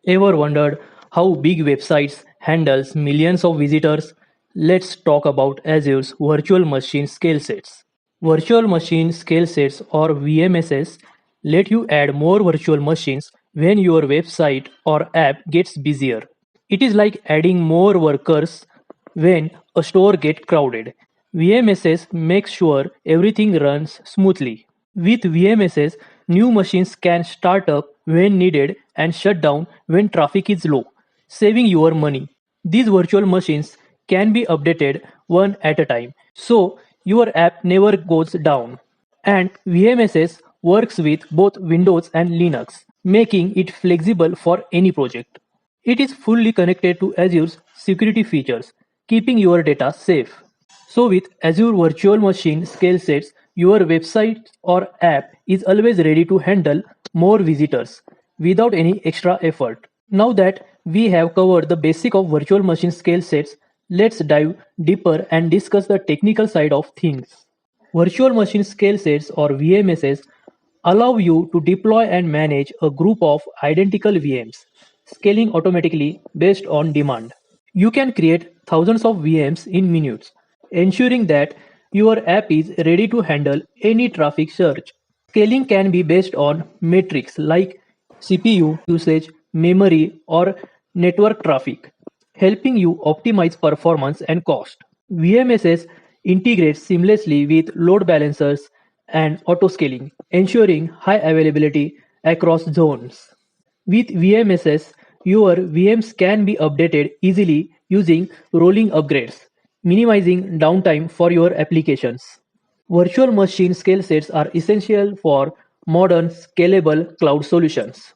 Ever wondered how big websites handles millions of visitors? Let's talk about Azure's virtual machine scale sets. Virtual machine scale sets or VMSS let you add more virtual machines when your website or app gets busier. It is like adding more workers when a store gets crowded. VMSS makes sure everything runs smoothly. With VMSS, new machines can start up when needed and shut down when traffic is low, saving your money. These virtual machines can be updated one at a time, so your app never goes down. And VMSS works with both Windows and Linux, making it flexible for any project. It is fully connected to Azure's security features, keeping your data safe. So with Azure Virtual Machine scale sets, your website or app is always ready to handle more visitors without any extra effort. Now that we have covered the basic of virtual machine scale sets, let's dive deeper and discuss the technical side of things. Virtual machine scale sets or VMSS allow you to deploy and manage a group of identical VMs, scaling automatically based on demand. You can create thousands of VMs in minutes, ensuring that your app is ready to handle any traffic surge. Scaling can be based on metrics like CPU usage, memory, or network traffic, helping you optimize performance and cost. VMSS integrates seamlessly with load balancers and auto-scaling, ensuring high availability across zones. With VMSS, your VMs can be updated easily using rolling upgrades, minimizing downtime for your applications. Virtual machine scale sets are essential for modern scalable cloud solutions.